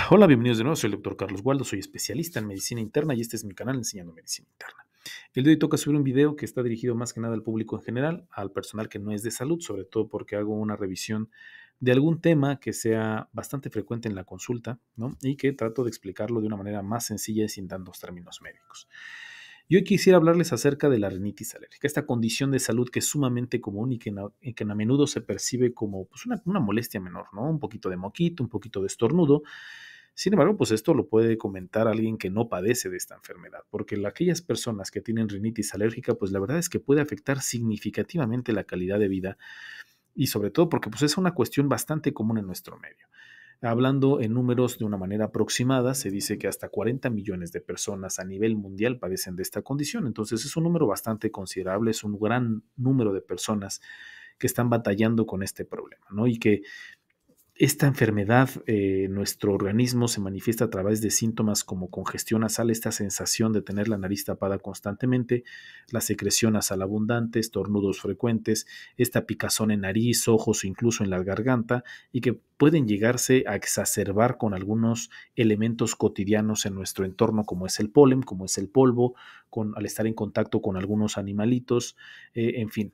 Hola, bienvenidos de nuevo. Soy el doctor Carlos Waldo, soy especialista en medicina interna y este es mi canal Enseñando Medicina Interna. El de hoy toca subir un video que está dirigido más que nada al público en general, al personal que no es de salud, sobre todo porque hago una revisión de algún tema que sea bastante frecuente en la consulta, ¿no? Y que trato de explicarlo de una manera más sencilla y sin tantos términos médicos. Y hoy quisiera hablarles acerca de la rinitis alérgica, esta condición de salud que es sumamente común y que a menudo se percibe como pues, una molestia menor, ¿no? Un poquito de moquito, un poquito de estornudo. Sin embargo, pues esto lo puede comentar alguien que no padece de esta enfermedad, porque aquellas personas que tienen rinitis alérgica, pues la verdad es que puede afectar significativamente la calidad de vida y sobre todo porque pues es una cuestión bastante común en nuestro medio. Hablando en números de una manera aproximada, se dice que hasta 40 millones de personas a nivel mundial padecen de esta condición. Entonces es un número bastante considerable, es un gran número de personas que están batallando con este problema, ¿no? Y que esta enfermedad, nuestro organismo se manifiesta a través de síntomas como congestión nasal, esta sensación de tener la nariz tapada constantemente, la secreción nasal abundante, estornudos frecuentes, esta picazón en nariz, ojos o incluso en la garganta, y que pueden llegarse a exacerbar con algunos elementos cotidianos en nuestro entorno, como es el polen, como es el polvo, al estar en contacto con algunos animalitos, en fin,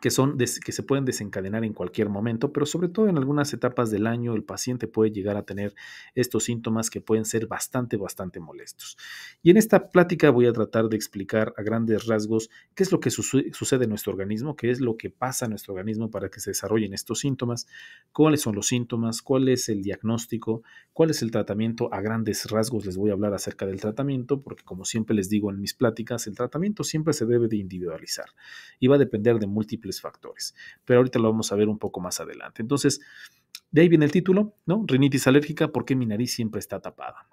que se pueden desencadenar en cualquier momento, pero sobre todo en algunas etapas del año el paciente puede llegar a tener estos síntomas que pueden ser bastante molestos. Y en esta plática voy a tratar de explicar a grandes rasgos qué es lo que sucede en nuestro organismo, qué es lo que pasa en nuestro organismo para que se desarrollen estos síntomas, cuáles son los síntomas, cuál es el diagnóstico, cuál es el tratamiento. A grandes rasgos les voy a hablar acerca del tratamiento, porque como siempre les digo en mis pláticas, el tratamiento siempre se debe de individualizar y va a depender de múltiples factores, pero ahorita lo vamos a ver un poco más adelante. Entonces, de ahí viene el título, ¿no? Rinitis alérgica, ¿por qué mi nariz siempre está tapada?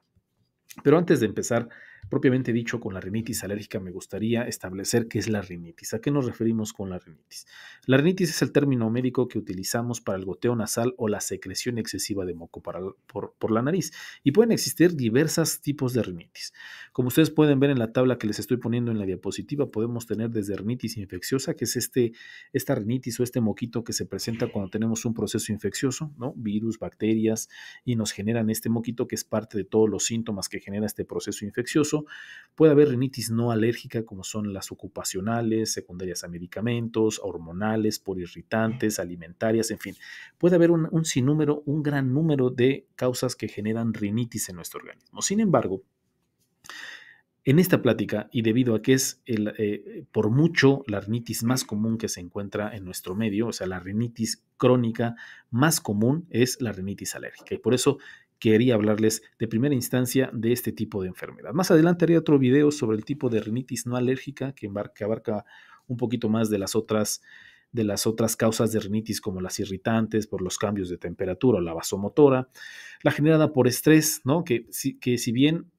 Pero antes de empezar, propiamente dicho, con la rinitis alérgica, me gustaría establecer qué es la rinitis. ¿A qué nos referimos con la rinitis? La rinitis es el término médico que utilizamos para el goteo nasal o la secreción excesiva de moco por la nariz. Y pueden existir diversos tipos de rinitis. Como ustedes pueden ver en la tabla que les estoy poniendo en la diapositiva, podemos tener desde rinitis infecciosa, que es esta rinitis o este moquito que se presenta cuando tenemos un proceso infeccioso, ¿no? Virus, bacterias, y nos generan este moquito que es parte de todos los síntomas que genera este proceso infeccioso. Puede haber rinitis no alérgica, como son las ocupacionales, secundarias a medicamentos, hormonales, por irritantes, alimentarias, en fin. Puede haber un sinnúmero, un gran número de causas que generan rinitis en nuestro organismo. Sin embargo, en esta plática, y debido a que es por mucho la rinitis más común que se encuentra en nuestro medio, o sea, la rinitis crónica más común es la rinitis alérgica. Y por eso quería hablarles de primera instancia de este tipo de enfermedad. Más adelante haré otro video sobre el tipo de rinitis no alérgica que abarca un poquito más de las otras causas de rinitis como las irritantes por los cambios de temperatura o la vasomotora, la generada por estrés, ¿no? Que si bien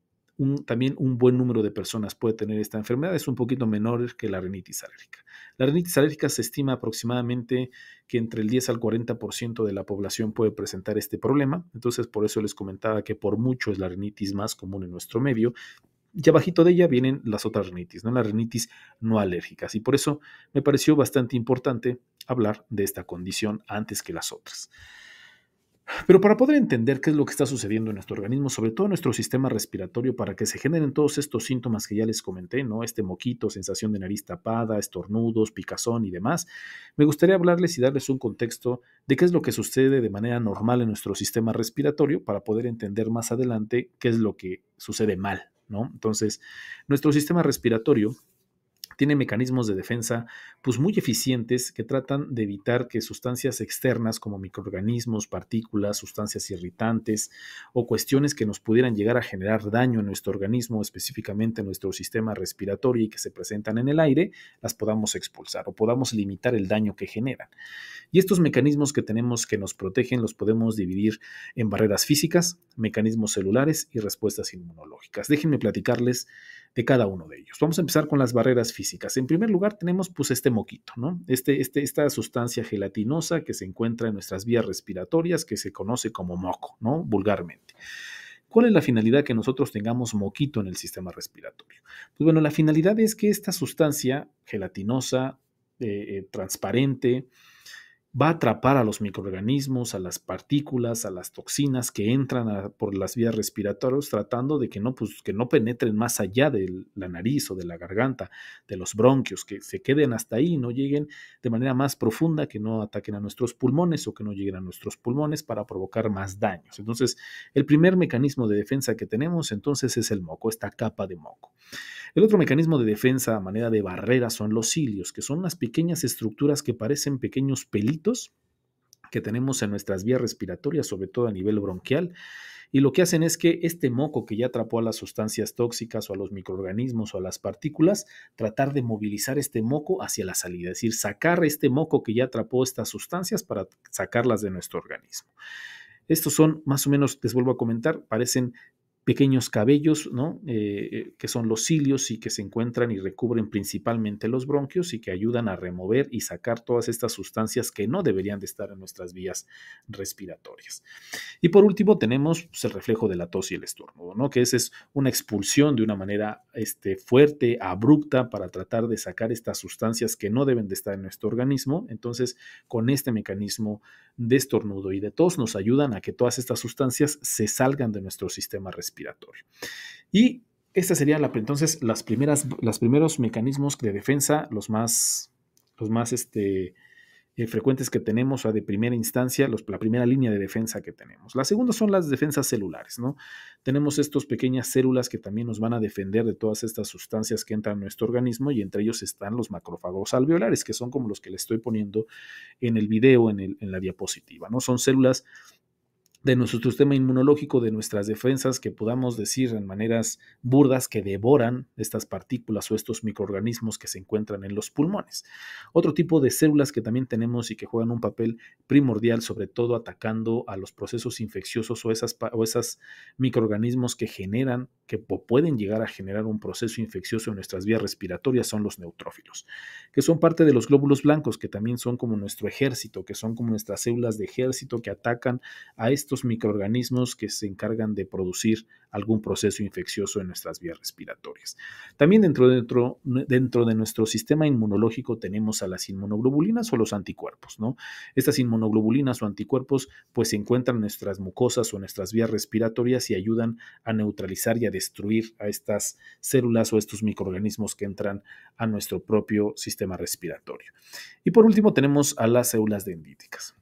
también un buen número de personas puede tener esta enfermedad, es un poquito menor que la rinitis alérgica. La rinitis alérgica se estima aproximadamente que entre el 10 al 40% de la población puede presentar este problema, entonces por eso les comentaba que por mucho es la rinitis más común en nuestro medio, y abajito de ella vienen las otras rinitis, ¿no? Las rinitis no alérgicas, y por eso me pareció bastante importante hablar de esta condición antes que las otras. Pero para poder entender qué es lo que está sucediendo en nuestro organismo, sobre todo en nuestro sistema respiratorio, para que se generen todos estos síntomas que ya les comenté, ¿no? Este moquito, sensación de nariz tapada, estornudos, picazón y demás, me gustaría hablarles y darles un contexto de qué es lo que sucede de manera normal en nuestro sistema respiratorio para poder entender más adelante qué es lo que sucede mal, ¿no? Entonces, nuestro sistema respiratorio tiene mecanismos de defensa pues muy eficientes que tratan de evitar que sustancias externas como microorganismos, partículas, sustancias irritantes o cuestiones que nos pudieran llegar a generar daño en nuestro organismo, específicamente en nuestro sistema respiratorio y que se presentan en el aire, las podamos expulsar o podamos limitar el daño que generan. Y estos mecanismos que tenemos que nos protegen los podemos dividir en barreras físicas, mecanismos celulares y respuestas inmunológicas. Déjenme platicarles de cada uno de ellos. Vamos a empezar con las barreras físicas. En primer lugar, tenemos pues este moquito, ¿no? Esta sustancia gelatinosa que se encuentra en nuestras vías respiratorias, que se conoce como moco, ¿no? Vulgarmente. ¿Cuál es la finalidad que nosotros tengamos moquito en el sistema respiratorio? Pues bueno, la finalidad es que esta sustancia gelatinosa, transparente, va a atrapar a los microorganismos, a las partículas, a las toxinas que entran por las vías respiratorias, tratando de que no penetren más allá de la nariz o de la garganta, de los bronquios, que se queden hasta ahí y no lleguen de manera más profunda, que no ataquen a nuestros pulmones o que no lleguen a nuestros pulmones para provocar más daños. Entonces, el primer mecanismo de defensa que tenemos entonces es el moco, esta capa de moco. El otro mecanismo de defensa a manera de barrera son los cilios, que son unas pequeñas estructuras que parecen pequeños pelitos que tenemos en nuestras vías respiratorias, sobre todo a nivel bronquial, y lo que hacen es que este moco que ya atrapó a las sustancias tóxicas o a los microorganismos o a las partículas, tratar de movilizar este moco hacia la salida, es decir, sacar este moco que ya atrapó estas sustancias para sacarlas de nuestro organismo. Estos son más o menos, les vuelvo a comentar, parecen pequeños cabellos, ¿no? Que son los cilios y que se encuentran y recubren principalmente los bronquios y que ayudan a remover y sacar todas estas sustancias que no deberían de estar en nuestras vías respiratorias. Y por último tenemos pues, el reflejo de la tos y el estornudo, ¿no? Que es una expulsión de una manera fuerte, abrupta, para tratar de sacar estas sustancias que no deben de estar en nuestro organismo. Entonces, con este mecanismo de estornudo y de tos nos ayudan a que todas estas sustancias se salgan de nuestro sistema respiratorio. Y esta sería entonces los primeros mecanismos de defensa, los más frecuentes que tenemos, o de primera instancia, la primera línea de defensa que tenemos. La segunda son las defensas celulares, ¿no? Tenemos estas pequeñas células que también nos van a defender de todas estas sustancias que entran en nuestro organismo, y entre ellos están los macrófagos alveolares, que son como los que le estoy poniendo en el video, en la diapositiva, ¿no? Son células de nuestro sistema inmunológico, de nuestras defensas, que podamos decir en maneras burdas que devoran estas partículas o estos microorganismos que se encuentran en los pulmones. Otro tipo de células que también tenemos y que juegan un papel primordial, sobre todo atacando a los procesos infecciosos o esas microorganismos que generan, que pueden llegar a generar un proceso infeccioso en nuestras vías respiratorias, son los neutrófilos, que son parte de los glóbulos blancos, que también son como nuestro ejército, que son como nuestras células de ejército que atacan a estos microorganismos que se encargan de producir algún proceso infeccioso en nuestras vías respiratorias. También dentro de nuestro sistema inmunológico tenemos a las inmunoglobulinas o los anticuerpos, ¿no? Estas inmunoglobulinas o anticuerpos pues se encuentran en nuestras mucosas o en nuestras vías respiratorias y ayudan a neutralizar y a destruir a estas células o estos microorganismos que entran a nuestro propio sistema respiratorio. Y por último tenemos a las células dendríticas.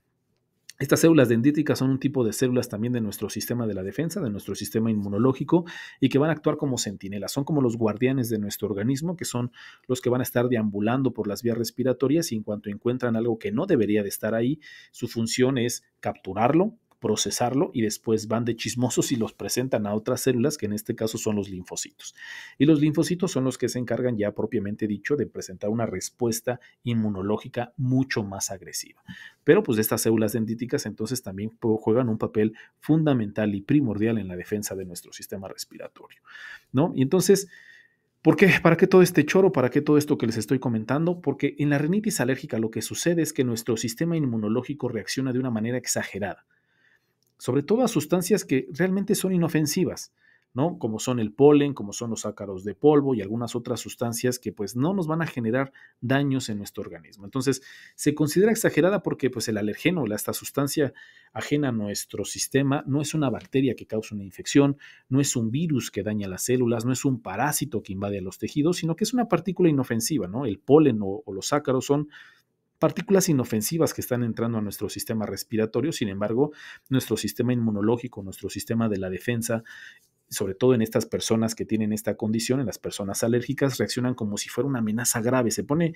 Estas células dendríticas son un tipo de células también de nuestro sistema de la defensa, de nuestro sistema inmunológico, y que van a actuar como centinelas. Son como los guardianes de nuestro organismo, que son los que van a estar deambulando por las vías respiratorias, y en cuanto encuentran algo que no debería de estar ahí, su función es capturarlo, procesarlo, y después van de chismosos y los presentan a otras células, que en este caso son los linfocitos. Y los linfocitos son los que se encargan, ya propiamente dicho, de presentar una respuesta inmunológica mucho más agresiva. Pero pues estas células dendríticas entonces también juegan un papel fundamental y primordial en la defensa de nuestro sistema respiratorio, ¿no? Y entonces, ¿por qué? ¿Para qué todo este choro? ¿Para qué todo esto que les estoy comentando? Porque en la rinitis alérgica lo que sucede es que nuestro sistema inmunológico reacciona de una manera exagerada, sobre todo a sustancias que realmente son inofensivas, ¿no? Como son el polen, como son los ácaros de polvo y algunas otras sustancias que pues no nos van a generar daños en nuestro organismo. Entonces, se considera exagerada porque pues el alergeno, esta sustancia ajena a nuestro sistema, no es una bacteria que causa una infección, no es un virus que daña las células, no es un parásito que invade los tejidos, sino que es una partícula inofensiva, ¿no? El polen o los ácaros son partículas inofensivas que están entrando a nuestro sistema respiratorio. Sin embargo, nuestro sistema inmunológico, nuestro sistema de la defensa, sobre todo en estas personas que tienen esta condición, en las personas alérgicas, reaccionan como si fuera una amenaza grave, se pone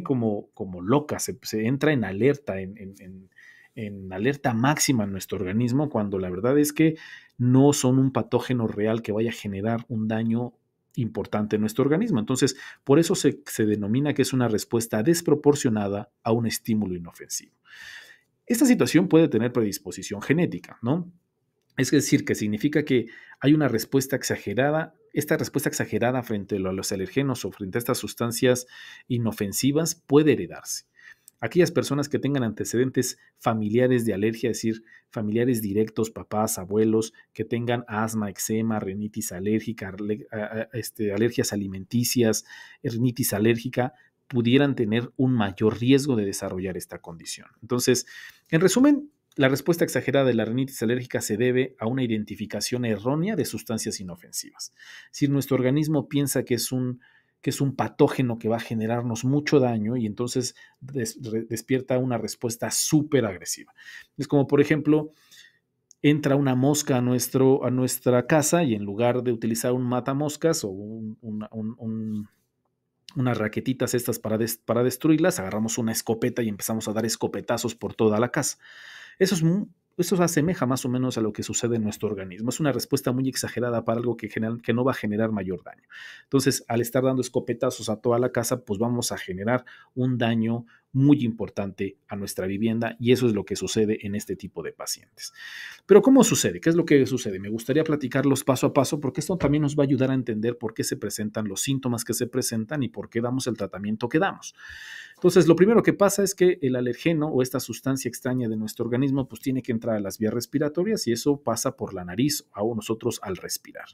como loca, se entra en alerta, en alerta máxima en nuestro organismo, cuando la verdad es que no son un patógeno real que vaya a generar un daño importante en nuestro organismo. Entonces, por eso se denomina que es una respuesta desproporcionada a un estímulo inofensivo. Esta situación puede tener predisposición genética, ¿no? Es decir, que significa que hay una respuesta exagerada. Esta respuesta exagerada frente a los alergenos o frente a estas sustancias inofensivas puede heredarse. Aquellas personas que tengan antecedentes familiares de alergia, es decir, familiares directos, papás, abuelos, que tengan asma, eczema, rinitis alérgica, alergias alimenticias, rinitis alérgica, pudieran tener un mayor riesgo de desarrollar esta condición. Entonces, en resumen, la respuesta exagerada de la rinitis alérgica se debe a una identificación errónea de sustancias inofensivas. Si nuestro organismo piensa que es un patógeno que va a generarnos mucho daño y entonces despierta una respuesta súper agresiva. Es como, por ejemplo, entra una mosca a nuestra casa y en lugar de utilizar un matamoscas o unas raquetitas estas para destruirlas, agarramos una escopeta y empezamos a dar escopetazos por toda la casa. Eso se asemeja más o menos a lo que sucede en nuestro organismo. Es una respuesta muy exagerada para algo que no va a generar mayor daño. Entonces, al estar dando escopetazos a toda la casa, pues vamos a generar un daño muy importante a nuestra vivienda y eso es lo que sucede en este tipo de pacientes. Pero ¿cómo sucede? ¿Qué es lo que sucede? Me gustaría platicarlos paso a paso porque esto también nos va a ayudar a entender por qué se presentan los síntomas que se presentan y por qué damos el tratamiento que damos. Entonces, lo primero que pasa es que el alergeno o esta sustancia extraña de nuestro organismo pues tiene que entrar a las vías respiratorias y eso pasa por la nariz o nosotros al respirar.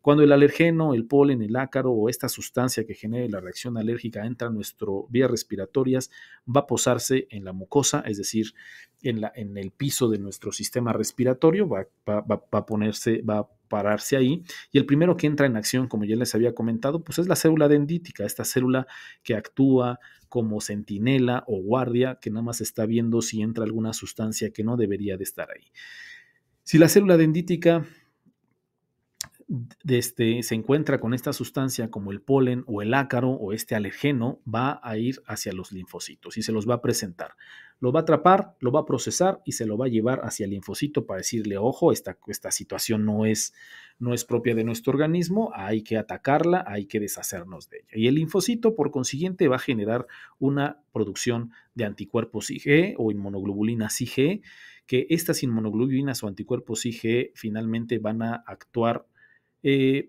Cuando el alergeno, el polen, el ácaro o esta sustancia que genera la reacción alérgica entra a nuestras vías respiratorias, va a posarse en la mucosa, es decir, en el piso de nuestro sistema respiratorio, va a pararse ahí y el primero que entra en acción, como ya les había comentado, pues es la célula dendrítica, esta célula que actúa como centinela o guardia que nada más está viendo si entra alguna sustancia que no debería de estar ahí. Si la célula dendrítica se encuentra con esta sustancia como el polen o el ácaro o este alergeno, va a ir hacia los linfocitos y se los va a presentar. Lo va a atrapar, lo va a procesar y se lo va a llevar hacia el linfocito para decirle, ojo, esta situación no es propia de nuestro organismo, hay que atacarla, hay que deshacernos de ella. Y el linfocito, por consiguiente, va a generar una producción de anticuerpos IgE o inmunoglobulinas IgE, que estas inmunoglobulinas o anticuerpos IgE finalmente van a actuar en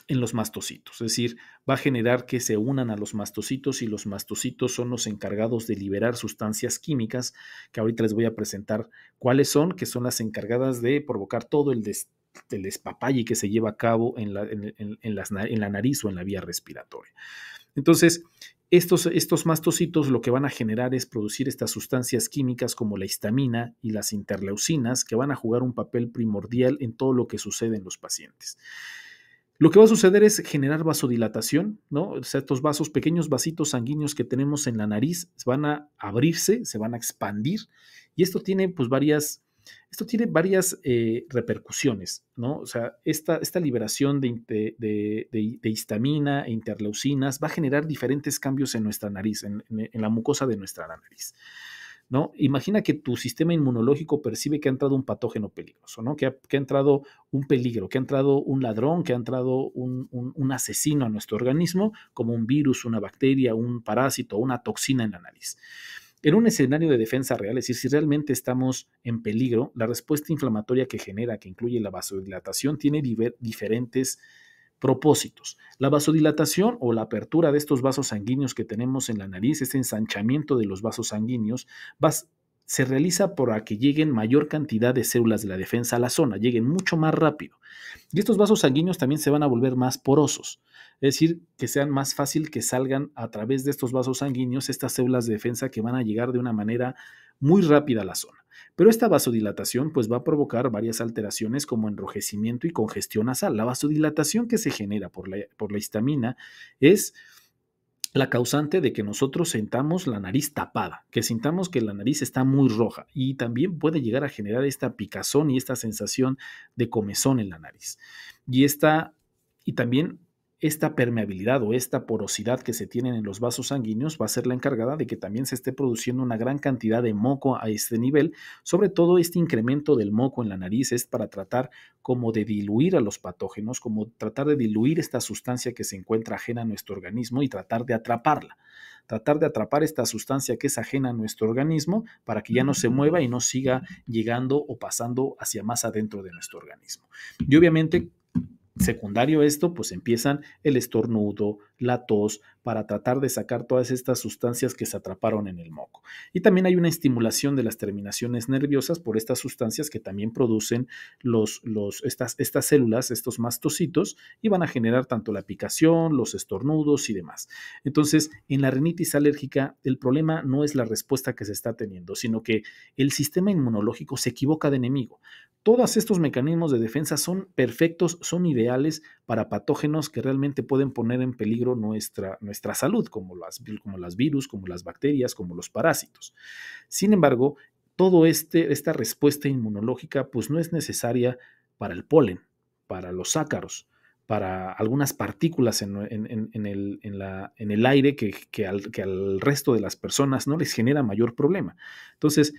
los mastocitos, es decir, va a generar que se unan a los mastocitos y los mastocitos son los encargados de liberar sustancias químicas que ahorita les voy a presentar cuáles son, que son las encargadas de provocar todo el despapalle que se lleva a cabo en la nariz o en la vía respiratoria. Entonces, estos mastocitos lo que van a generar es producir estas sustancias químicas como la histamina y las interleucinas que van a jugar un papel primordial en todo lo que sucede en los pacientes. Lo que va a suceder es generar vasodilatación, ¿no? O sea, estos vasos, pequeños vasitos sanguíneos que tenemos en la nariz van a abrirse, se van a expandir y esto tiene pues varias repercusiones, ¿no? O sea, esta liberación de histamina e interleucinas va a generar diferentes cambios en nuestra nariz, en la mucosa de nuestra nariz, ¿no? Imagina que tu sistema inmunológico percibe que ha entrado un patógeno peligroso, ¿no? Que ha entrado un peligro, que ha entrado un ladrón, que ha entrado un asesino a nuestro organismo, como un virus, una bacteria, un parásito, una toxina en la nariz. En un escenario de defensa real, es decir, si realmente estamos en peligro, la respuesta inflamatoria que genera, que incluye la vasodilatación, tiene diferentes propósitos. La vasodilatación o la apertura de estos vasos sanguíneos que tenemos en la nariz, este ensanchamiento de los vasos sanguíneos, se realiza para que lleguen mayor cantidad de células de la defensa a la zona, lleguen mucho más rápido. Y estos vasos sanguíneos también se van a volver más porosos, es decir, que sean más fácil que salgan a través de estos vasos sanguíneos estas células de defensa que van a llegar de una manera muy rápida a la zona. Pero esta vasodilatación pues va a provocar varias alteraciones como enrojecimiento y congestión nasal. La vasodilatación que se genera por la histamina es la causante de que nosotros sintamos la nariz tapada, que sintamos que la nariz está muy roja y también puede llegar a generar esta picazón y esta sensación de comezón en la nariz. Y también esta permeabilidad o esta porosidad que se tienen en los vasos sanguíneos va a ser la encargada de que también se esté produciendo una gran cantidad de moco a este nivel. Sobre todo este incremento del moco en la nariz es para tratar como de diluir a los patógenos, como tratar de diluir esta sustancia que se encuentra ajena a nuestro organismo y tratar de atraparla. Tratar de atrapar esta sustancia que es ajena a nuestro organismo para que ya no se mueva y no siga llegando o pasando hacia más adentro de nuestro organismo. Y obviamente, secundario a esto, pues empiezan el estornudo, la tos, para tratar de sacar todas estas sustancias que se atraparon en el moco. Y también hay una estimulación de las terminaciones nerviosas por estas sustancias que también producen estas células, estos mastocitos, y van a generar tanto la picación, los estornudos y demás. Entonces, en la rinitis alérgica, el problema no es la respuesta que se está teniendo, sino que el sistema inmunológico se equivoca de enemigo. Todos estos mecanismos de defensa son perfectos, son ideales para patógenos que realmente pueden poner en peligro nuestra salud, como las virus, como las bacterias, como los parásitos. Sin embargo, esta respuesta inmunológica pues no es necesaria para el polen, para los ácaros, para algunas partículas en el aire que al resto de las personas no les genera mayor problema. Entonces,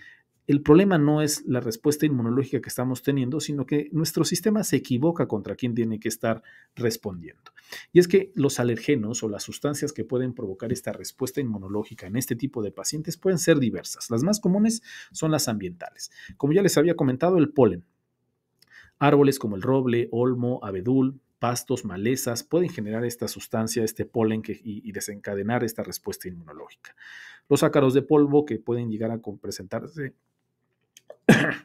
el problema no es la respuesta inmunológica que estamos teniendo, sino que nuestro sistema se equivoca contra quién tiene que estar respondiendo. Y es que los alergenos o las sustancias que pueden provocar esta respuesta inmunológica en este tipo de pacientes pueden ser diversas. Las más comunes son las ambientales. Como ya les había comentado, el polen. Árboles como el roble, olmo, abedul, pastos, malezas pueden generar esta sustancia, este polen y desencadenar esta respuesta inmunológica. Los ácaros de polvo que pueden llegar a presentarse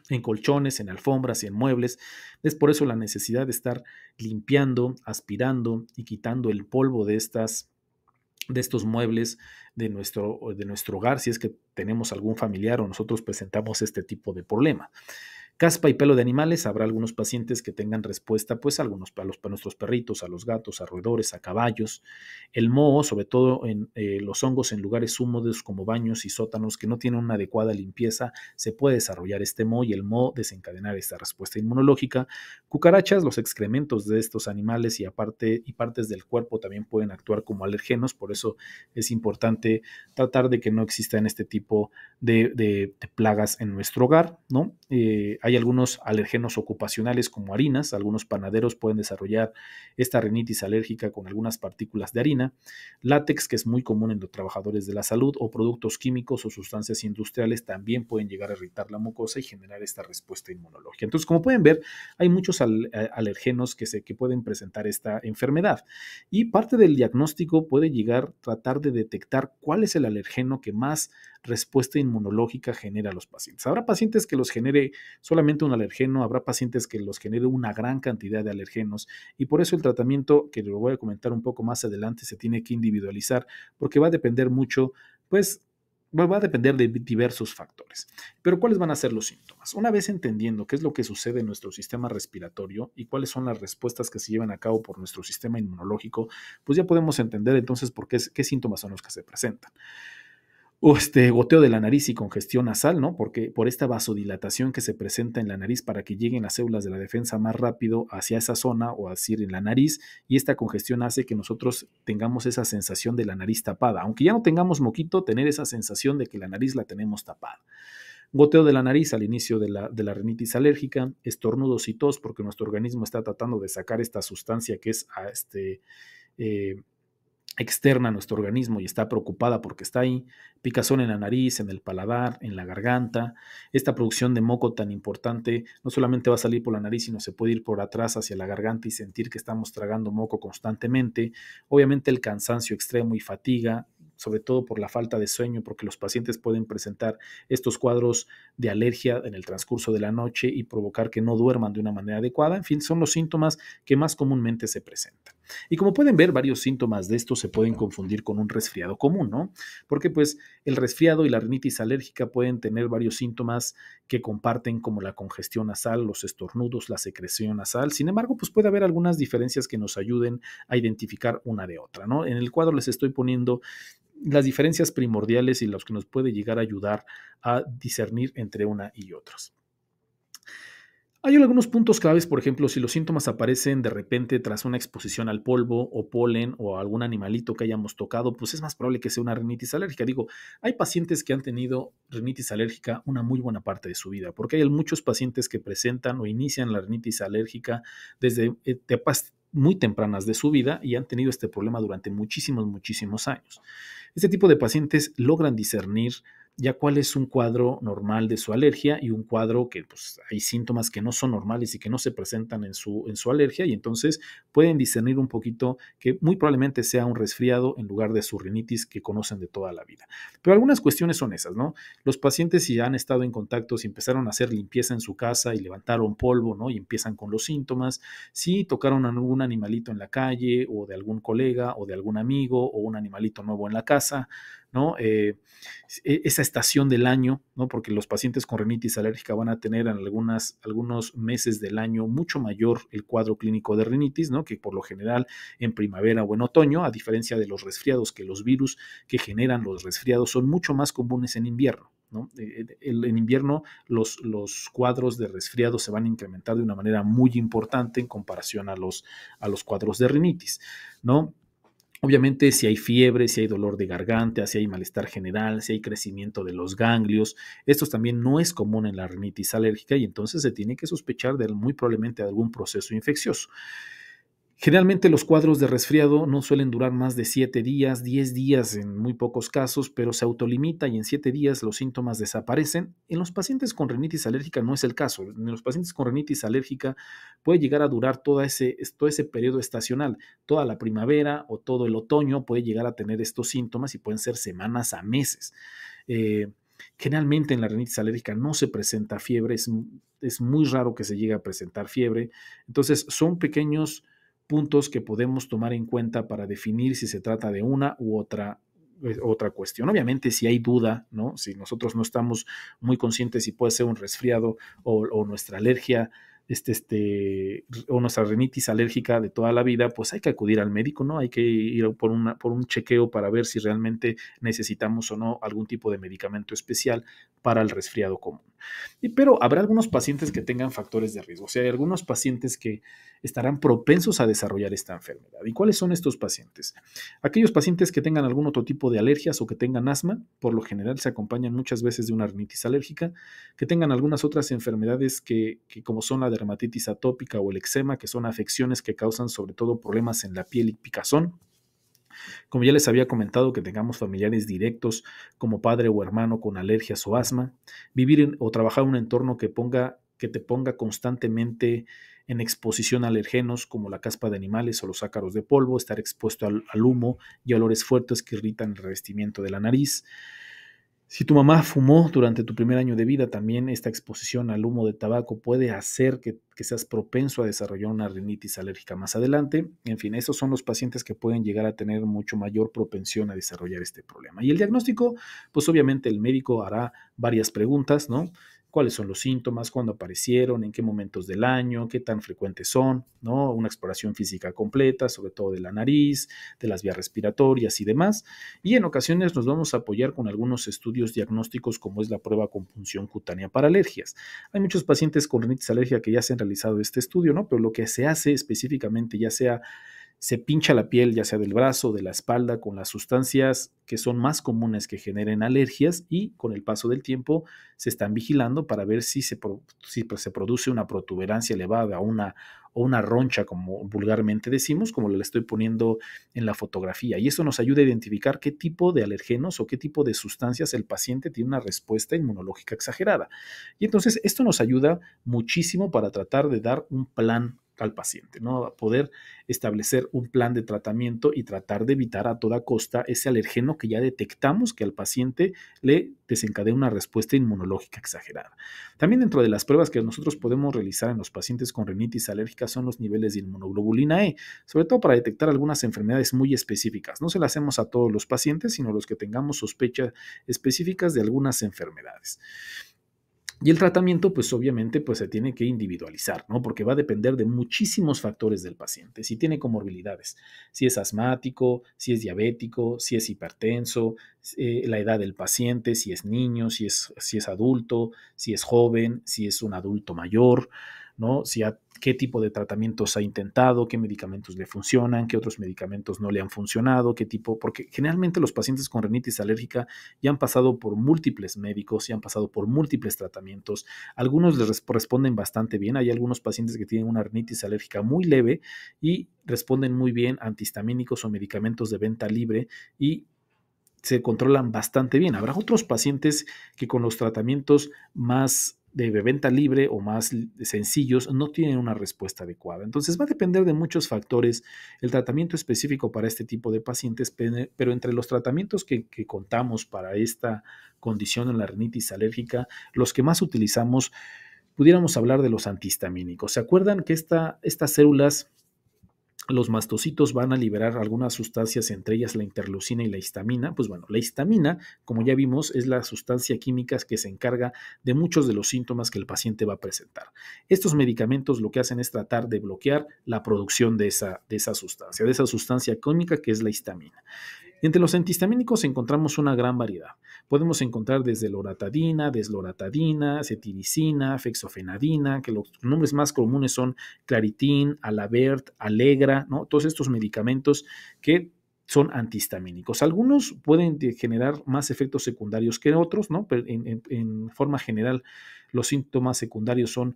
en colchones, en alfombras y en muebles. Es por eso la necesidad de estar limpiando, aspirando y quitando el polvo de estos muebles de nuestro hogar, si es que tenemos algún familiar o nosotros presentamos este tipo de problema. Caspa y pelo de animales, habrá algunos pacientes que tengan respuesta, pues para nuestros perritos, a los gatos, a roedores, a caballos. El moho, sobre todo en los hongos en lugares húmedos como baños y sótanos que no tienen una adecuada limpieza, se puede desarrollar este moho y el moho desencadenar esta respuesta inmunológica. Cucarachas, los excrementos de estos animales y partes del cuerpo también pueden actuar como alergenos, por eso es importante tratar de que no existan este tipo de plagas en nuestro hogar, ¿no? Hay algunos alergenos ocupacionales como harinas, algunos panaderos pueden desarrollar esta rinitis alérgica con algunas partículas de harina, látex, que es muy común en los trabajadores de la salud, o productos químicos o sustancias industriales también pueden llegar a irritar la mucosa y generar esta respuesta inmunológica. Entonces, como pueden ver, hay muchos alergenos que pueden presentar esta enfermedad y parte del diagnóstico puede llegar a tratar de detectar cuál es el alergeno que más respuesta inmunológica genera a los pacientes. Habrá pacientes que los genere solamente un alergeno, habrá pacientes que los genere una gran cantidad de alergenos y por eso el tratamiento, que lo voy a comentar un poco más adelante, se tiene que individualizar porque va a depender mucho, pues va a depender de diversos factores. Pero ¿cuáles van a ser los síntomas? Una vez entendiendo qué es lo que sucede en nuestro sistema respiratorio y cuáles son las respuestas que se llevan a cabo por nuestro sistema inmunológico, pues ya podemos entender entonces qué síntomas son los que se presentan. O goteo de la nariz y congestión nasal, ¿no? Porque por esta vasodilatación que se presenta en la nariz para que lleguen las células de la defensa más rápido hacia esa zona o así en la nariz, y esta congestión hace que nosotros tengamos esa sensación de la nariz tapada. Aunque ya no tengamos moquito, tener esa sensación de que la nariz la tenemos tapada. Goteo de la nariz al inicio de la rinitis alérgica, estornudos y tos, porque nuestro organismo está tratando de sacar esta sustancia que es externa a nuestro organismo y está preocupada porque está ahí, picazón en la nariz, en el paladar, en la garganta. Esta producción de moco tan importante no solamente va a salir por la nariz, sino se puede ir por atrás hacia la garganta y sentir que estamos tragando moco constantemente. Obviamente el cansancio extremo y fatiga, sobre todo por la falta de sueño, porque los pacientes pueden presentar estos cuadros de alergia en el transcurso de la noche y provocar que no duerman de una manera adecuada. En fin, son los síntomas que más comúnmente se presentan. Y como pueden ver, varios síntomas de estos se pueden confundir con un resfriado común, ¿no? Porque pues el resfriado y la rinitis alérgica pueden tener varios síntomas que comparten como la congestión nasal, los estornudos, la secreción nasal. Sin embargo, pues puede haber algunas diferencias que nos ayuden a identificar una de otra, ¿no? En el cuadro les estoy poniendo las diferencias primordiales y los que nos puede llegar a ayudar a discernir entre una y otras. Hay algunos puntos claves, por ejemplo, si los síntomas aparecen de repente tras una exposición al polvo o polen o a algún animalito que hayamos tocado, pues es más probable que sea una rinitis alérgica. Digo, hay pacientes que han tenido rinitis alérgica una muy buena parte de su vida, porque hay muchos pacientes que presentan o inician la rinitis alérgica desde etapas muy tempranas de su vida y han tenido este problema durante muchísimos años. Este tipo de pacientes logran discernir ya cuál es un cuadro normal de su alergia y un cuadro que pues, hay síntomas que no son normales y que no se presentan en su alergia, y entonces pueden discernir un poquito que muy probablemente sea un resfriado en lugar de su rinitis que conocen de toda la vida. Pero algunas cuestiones son esas, ¿no? Los pacientes, si han estado en contacto, si empezaron a hacer limpieza en su casa y levantaron polvo, ¿no? Y empiezan con los síntomas, si tocaron a algún animalito en la calle o de algún colega o de algún amigo o un animalito nuevo en la casa, ¿no? Esa estación del año, ¿no? Porque los pacientes con rinitis alérgica van a tener en algunos meses del año mucho mayor el cuadro clínico de rinitis, ¿no? Que por lo general en primavera o en otoño, a diferencia de los resfriados, que los virus que generan los resfriados son mucho más comunes en invierno, ¿no? En invierno los cuadros de resfriado se van a incrementar de una manera muy importante en comparación a los cuadros de rinitis, ¿no? Obviamente, si hay fiebre, si hay dolor de garganta, si hay malestar general, si hay crecimiento de los ganglios, esto también no es común en la rinitis alérgica y entonces se tiene que sospechar de muy probablemente de algún proceso infeccioso. Generalmente los cuadros de resfriado no suelen durar más de 7 días, 10 días en muy pocos casos, pero se autolimita y en 7 días los síntomas desaparecen. En los pacientes con rinitis alérgica no es el caso. En los pacientes con rinitis alérgica puede llegar a durar todo ese periodo estacional. Toda la primavera o todo el otoño puede llegar a tener estos síntomas y pueden ser semanas a meses. Eh, Generalmente en la rinitis alérgica no se presenta fiebre, es muy raro que se llegue a presentar fiebre. Entonces son pequeños puntos que podemos tomar en cuenta para definir si se trata de una u otra cuestión. Obviamente, si hay duda, ¿no? Si nosotros no estamos muy conscientes si puede ser un resfriado o nuestra alergia, o nuestra rinitis alérgica de toda la vida, pues hay que acudir al médico, ¿no? Hay que ir por un chequeo para ver si realmente necesitamos o no algún tipo de medicamento especial para el resfriado común. Pero habrá algunos pacientes que tengan factores de riesgo, o sea, hay algunos pacientes que estarán propensos a desarrollar esta enfermedad. ¿Y cuáles son estos pacientes? Aquellos pacientes que tengan algún otro tipo de alergias o que tengan asma, por lo general se acompañan muchas veces de una rinitis alérgica, que tengan algunas otras enfermedades que como son la dermatitis atópica o el eczema, que son afecciones que causan sobre todo problemas en la piel y picazón. Como ya les había comentado, que tengamos familiares directos como padre o hermano con alergias o asma, o trabajar en un entorno que te ponga constantemente en exposición a alergenos como la caspa de animales o los ácaros de polvo, estar expuesto al humo y olores fuertes que irritan el revestimiento de la nariz. Si tu mamá fumó durante tu primer año de vida, también esta exposición al humo de tabaco puede hacer que seas propenso a desarrollar una rinitis alérgica más adelante. En fin, esos son los pacientes que pueden llegar a tener mucho mayor propensión a desarrollar este problema. Y el diagnóstico, pues obviamente el médico hará varias preguntas, ¿no? ¿Cuáles son los síntomas? ¿Cuándo aparecieron? ¿En qué momentos del año? ¿Qué tan frecuentes son? ¿No? Una exploración física completa, sobre todo de la nariz, de las vías respiratorias y demás. Y en ocasiones nos vamos a apoyar con algunos estudios diagnósticos como es la prueba con punción cutánea para alergias. Hay muchos pacientes con rinitis alérgica que ya se han realizado este estudio, ¿no? Pero lo que se hace específicamente, ya sea se pincha la piel, ya sea del brazo o de la espalda, con las sustancias que son más comunes que generen alergias, y con el paso del tiempo se están vigilando para ver si se produce una protuberancia elevada o una roncha, como vulgarmente decimos, como le estoy poniendo en la fotografía. Y eso nos ayuda a identificar qué tipo de alergenos o qué tipo de sustancias el paciente tiene una respuesta inmunológica exagerada. Y entonces esto nos ayuda muchísimo para tratar de dar un plan al paciente, ¿no? Poder establecer un plan de tratamiento y tratar de evitar a toda costa ese alergeno que ya detectamos que al paciente le desencadena una respuesta inmunológica exagerada. También dentro de las pruebas que nosotros podemos realizar en los pacientes con rinitis alérgica son los niveles de inmunoglobulina E, sobre todo para detectar algunas enfermedades muy específicas. No se las hacemos a todos los pacientes, sino los que tengamos sospechas específicas de algunas enfermedades. Y el tratamiento, pues obviamente, pues se tiene que individualizar, ¿no? Porque va a depender de muchísimos factores del paciente. Si tiene comorbilidades, si es asmático, si es diabético, si es hipertenso, la edad del paciente, si es niño, si es adulto, si es joven, si es un adulto mayor, ¿no? Qué tipo de tratamientos ha intentado, qué medicamentos le funcionan, qué otros medicamentos no le han funcionado, porque generalmente los pacientes con rinitis alérgica ya han pasado por múltiples médicos, ya han pasado por múltiples tratamientos. Algunos les responden bastante bien. Hay algunos pacientes que tienen una rinitis alérgica muy leve y responden muy bien a antihistamínicos o medicamentos de venta libre y se controlan bastante bien. Habrá otros pacientes que con los tratamientos más de venta libre o más sencillos no tienen una respuesta adecuada. Entonces va a depender de muchos factores el tratamiento específico para este tipo de pacientes, pero entre los tratamientos que contamos para esta condición en la rinitis alérgica, los que más utilizamos, pudiéramos hablar de los antihistamínicos. ¿Se acuerdan que estas células, los mastocitos, van a liberar algunas sustancias, entre ellas la interleucina y la histamina? Pues bueno, la histamina, como ya vimos, es la sustancia química que se encarga de muchos de los síntomas que el paciente va a presentar. Estos medicamentos lo que hacen es tratar de bloquear la producción de esa sustancia química que es la histamina. Entre los antihistamínicos encontramos una gran variedad. Podemos encontrar desde loratadina, desloratadina, cetiricina, fexofenadina, que los nombres más comunes son Claritin, Alabert, Allegra, ¿no? Todos estos medicamentos que son antihistamínicos. Algunos pueden generar más efectos secundarios que otros, ¿no? Pero en forma general, los síntomas secundarios son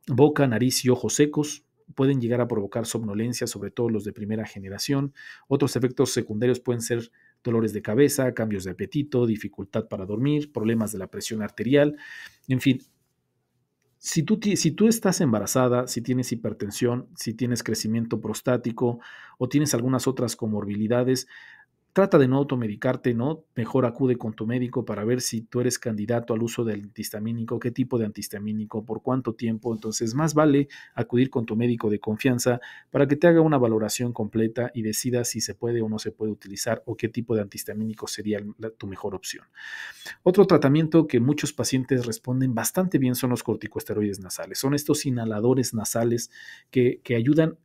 boca, nariz y ojos secos. Pueden llegar a provocar somnolencia, sobre todo los de primera generación. Otros efectos secundarios pueden ser dolores de cabeza, cambios de apetito, dificultad para dormir, problemas de la presión arterial, en fin. Si tú estás embarazada, si tienes hipertensión, si tienes crecimiento prostático o tienes algunas otras comorbilidades, trata de no automedicarte, ¿no? Mejor acude con tu médico para ver si tú eres candidato al uso del antihistamínico, qué tipo de antihistamínico, por cuánto tiempo. Entonces, más vale acudir con tu médico de confianza para que te haga una valoración completa y decida si se puede o no se puede utilizar o qué tipo de antihistamínico sería tu mejor opción. Otro tratamiento que muchos pacientes responden bastante bien son los corticosteroides nasales. Son estos inhaladores nasales que ayudan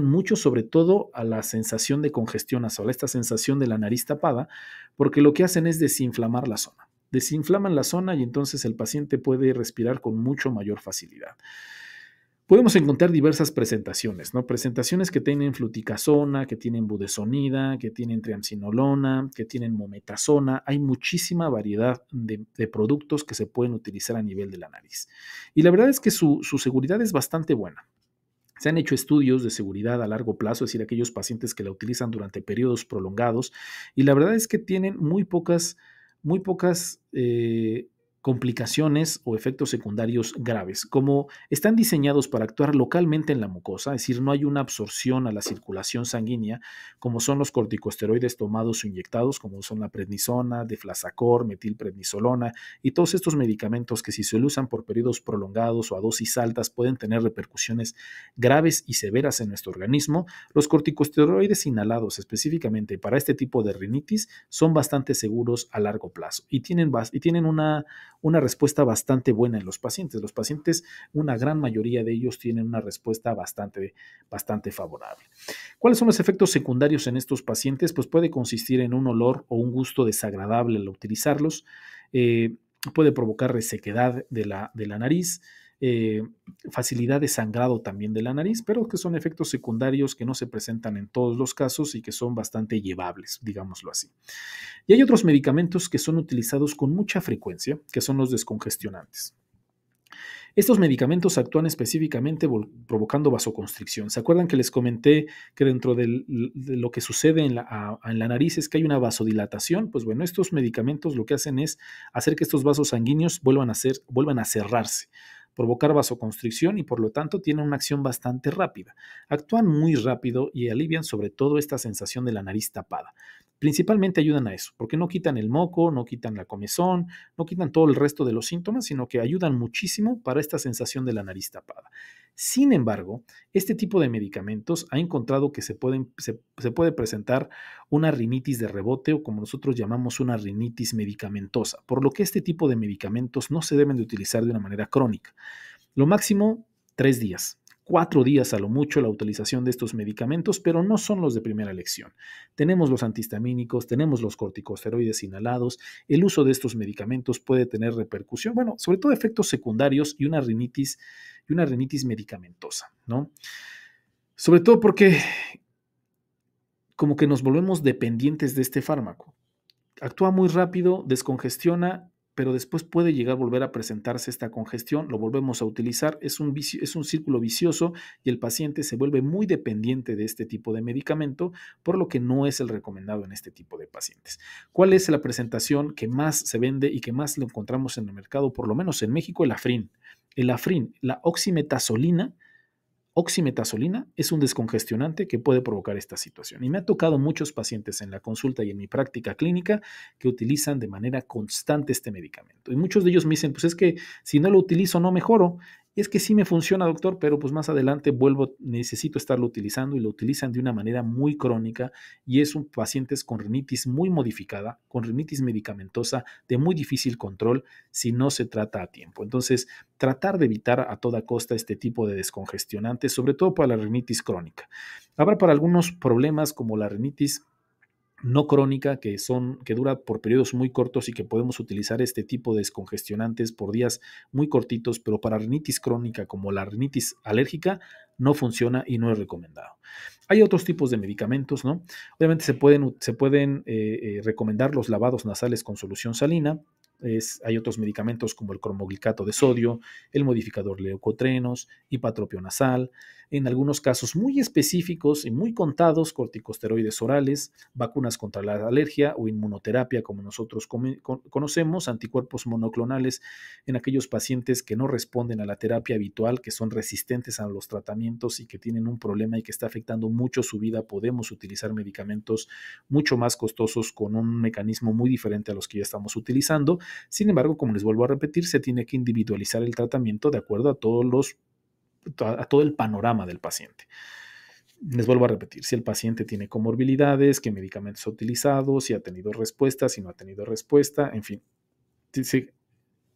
mucho, sobre todo a la sensación de congestión nasal, esta sensación de la nariz tapada, porque lo que hacen es desinflamar la zona. Desinflaman la zona y entonces el paciente puede respirar con mucho mayor facilidad. Podemos encontrar diversas presentaciones, ¿no? Presentaciones que tienen fluticasona, que tienen budesonida, que tienen triamcinolona, que tienen mometasona. Hay muchísima variedad de productos que se pueden utilizar a nivel de la nariz. Y la verdad es que su seguridad es bastante buena. Se han hecho estudios de seguridad a largo plazo, es decir, aquellos pacientes que la utilizan durante periodos prolongados, y la verdad es que tienen muy pocas complicaciones o efectos secundarios graves. Como están diseñados para actuar localmente en la mucosa, es decir, no hay una absorción a la circulación sanguínea, como son los corticosteroides tomados o inyectados, como son la prednisona, deflazacort, metilprednisolona y todos estos medicamentos que si se usan por periodos prolongados o a dosis altas pueden tener repercusiones graves y severas en nuestro organismo. Los corticosteroides inhalados específicamente para este tipo de rinitis son bastante seguros a largo plazo y tienen una respuesta bastante buena en los pacientes. Los pacientes, una gran mayoría de ellos tienen una respuesta bastante favorable. ¿Cuáles son los efectos secundarios en estos pacientes? Pues puede consistir en un olor o un gusto desagradable al utilizarlos, puede provocar resequedad de la nariz, facilidad de sangrado también de la nariz, pero que son efectos secundarios que no se presentan en todos los casos y que son bastante llevables, digámoslo así. Y hay otros medicamentos que son utilizados con mucha frecuencia, que son los descongestionantes. Estos medicamentos actúan específicamente provocando vasoconstricción. ¿Se acuerdan que les comenté que dentro de lo que sucede en la nariz es que hay una vasodilatación? Pues bueno, estos medicamentos lo que hacen es hacer que estos vasos sanguíneos vuelvan a cerrarse, provocar vasoconstricción y por lo tanto tienen una acción bastante rápida. Actúan muy rápido y alivian sobre todo esta sensación de la nariz tapada. Principalmente ayudan a eso, porque no quitan el moco, no quitan la comezón, no quitan todo el resto de los síntomas, sino que ayudan muchísimo para esta sensación de la nariz tapada. Sin embargo, este tipo de medicamentos ha encontrado que se puede presentar una rinitis de rebote o como nosotros llamamos una rinitis medicamentosa, por lo que este tipo de medicamentos no se deben de utilizar de una manera crónica. Lo máximo, 3 días. 4 días a lo mucho la utilización de estos medicamentos, pero no son los de primera elección. Tenemos los antihistamínicos, tenemos los corticosteroides inhalados, el uso de estos medicamentos puede tener repercusión, bueno, sobre todo efectos secundarios y una rinitis medicamentosa, ¿no? Sobre todo porque como que nos volvemos dependientes de este fármaco. Actúa muy rápido, descongestiona, pero después puede llegar a volver a presentarse esta congestión, lo volvemos a utilizar, es un círculo vicioso y el paciente se vuelve muy dependiente de este tipo de medicamento, por lo que no es el recomendado en este tipo de pacientes. ¿Cuál es la presentación que más se vende y que más lo encontramos en el mercado, por lo menos en México? El Afrin. El Afrin, la oximetazolina es un descongestionante que puede provocar esta situación. Y me ha tocado muchos pacientes en la consulta y en mi práctica clínica que utilizan de manera constante este medicamento. Y muchos de ellos me dicen, pues es que si no lo utilizo no mejoro. Y es que sí me funciona, doctor, pero pues más adelante necesito estarlo utilizando, y lo utilizan de una manera muy crónica, y es un pacientes con rinitis muy modificada, con rinitis medicamentosa de muy difícil control si no se trata a tiempo. Entonces, tratar de evitar a toda costa este tipo de descongestionantes, sobre todo para la rinitis crónica. Habrá para algunos problemas como la rinitis no crónica, que dura por periodos muy cortos y que podemos utilizar este tipo de descongestionantes por días muy cortitos, pero para rinitis crónica como la rinitis alérgica no funciona y no es recomendado. Hay otros tipos de medicamentos, ¿no? Obviamente se pueden recomendar los lavados nasales con solución salina. Hay otros medicamentos como el cromoglicato de sodio, el modificador leucotrenos, hipatropio nasal, en algunos casos muy específicos y muy contados, corticosteroides orales, vacunas contra la alergia o inmunoterapia, como nosotros conocemos, anticuerpos monoclonales en aquellos pacientes que no responden a la terapia habitual, que son resistentes a los tratamientos y que tienen un problema y que está afectando mucho su vida. Podemos utilizar medicamentos mucho más costosos con un mecanismo muy diferente a los que ya estamos utilizando. Sin embargo, como les vuelvo a repetir, se tiene que individualizar el tratamiento de acuerdo a todo el panorama del paciente. Les vuelvo a repetir, si el paciente tiene comorbilidades, qué medicamentos ha utilizado, si ha tenido respuesta, si no ha tenido respuesta, en fin.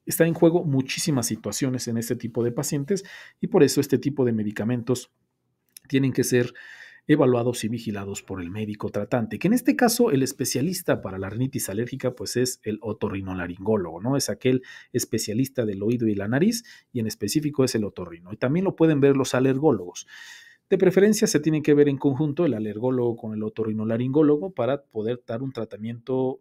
Está en juego muchísimas situaciones en este tipo de pacientes, y por eso este tipo de medicamentos tienen que ser evaluados y vigilados por el médico tratante, que en este caso el especialista para la rinitis alérgica pues es el otorrinolaringólogo, ¿no? Es aquel especialista del oído y la nariz, y en específico es el otorrino. Y también lo pueden ver los alergólogos. De preferencia se tienen que ver en conjunto el alergólogo con el otorrinolaringólogo para poder dar un tratamiento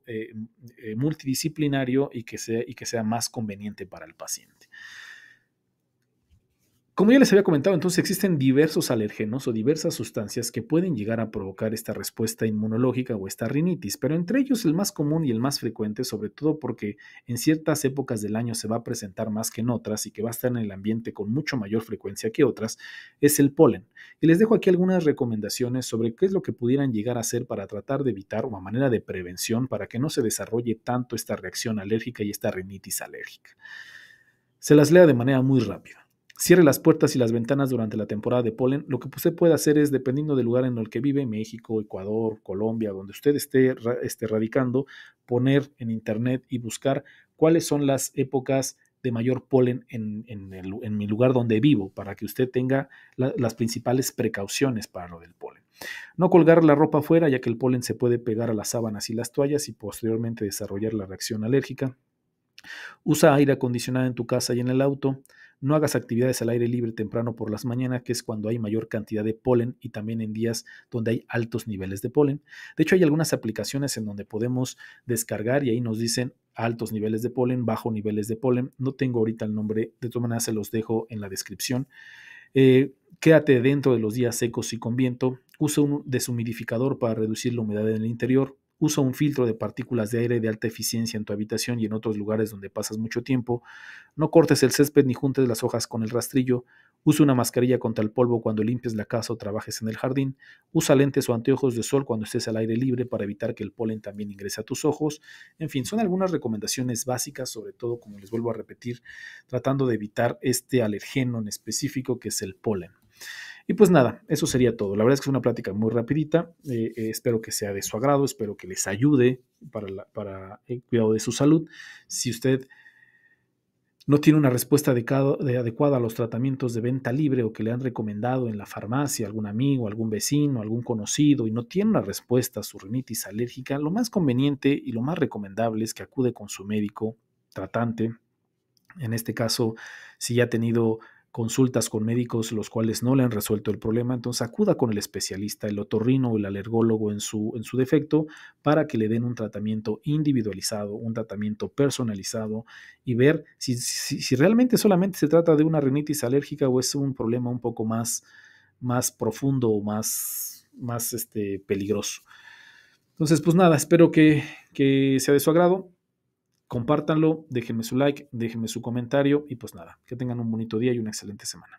multidisciplinario y que sea más conveniente para el paciente. Como ya les había comentado, entonces existen diversos alérgenos o diversas sustancias que pueden llegar a provocar esta respuesta inmunológica o esta rinitis, pero entre ellos el más común y el más frecuente, sobre todo porque en ciertas épocas del año se va a presentar más que en otras y que va a estar en el ambiente con mucho mayor frecuencia que otras, es el polen. Y les dejo aquí algunas recomendaciones sobre qué es lo que pudieran llegar a hacer para tratar de evitar, o a manera de prevención, para que no se desarrolle tanto esta reacción alérgica y esta rinitis alérgica. Se las lea de manera muy rápida. Cierre las puertas y las ventanas durante la temporada de polen. Lo que usted puede hacer es, dependiendo del lugar en el que vive, México, Ecuador, Colombia, donde usted esté radicando, poner en internet y buscar cuáles son las épocas de mayor polen en mi lugar donde vivo, para que usted tenga las principales precauciones para lo del polen. No colgar la ropa afuera, ya que el polen se puede pegar a las sábanas y las toallas y posteriormente desarrollar la reacción alérgica. Usa aire acondicionado en tu casa y en el auto. No hagas actividades al aire libre temprano por las mañanas, que es cuando hay mayor cantidad de polen, y también en días donde hay altos niveles de polen. De hecho, hay algunas aplicaciones en donde podemos descargar y ahí nos dicen altos niveles de polen, bajos niveles de polen. No tengo ahorita el nombre, de todas maneras se los dejo en la descripción. Quédate dentro de los días secos y con viento. Usa un deshumidificador para reducir la humedad en el interior. Usa un filtro de partículas de aire de alta eficiencia en tu habitación y en otros lugares donde pasas mucho tiempo. No cortes el césped ni juntes las hojas con el rastrillo. Usa una mascarilla contra el polvo cuando limpies la casa o trabajes en el jardín. Usa lentes o anteojos de sol cuando estés al aire libre para evitar que el polen también ingrese a tus ojos. En fin, son algunas recomendaciones básicas, sobre todo, como les vuelvo a repetir, tratando de evitar este alergeno en específico que es el polen. Y pues nada, eso sería todo. La verdad es que es una plática muy rapidita. Espero que sea de su agrado, espero que les ayude para el cuidado de su salud. Si usted no tiene una respuesta adecuada a los tratamientos de venta libre, o que le han recomendado en la farmacia algún amigo, algún vecino, algún conocido, y no tiene una respuesta a su rinitis alérgica, lo más conveniente y lo más recomendable es que acude con su médico tratante. En este caso, si ya ha tenido consultas con médicos los cuales no le han resuelto el problema, entonces acuda con el especialista, el otorrino o el alergólogo en su defecto, para que le den un tratamiento individualizado, un tratamiento personalizado y ver si realmente solamente se trata de una rinitis alérgica o es un problema un poco más profundo o más peligroso. Entonces, pues nada, espero que sea de su agrado. Compártanlo, déjenme su like, déjenme su comentario y pues nada, que tengan un bonito día y una excelente semana.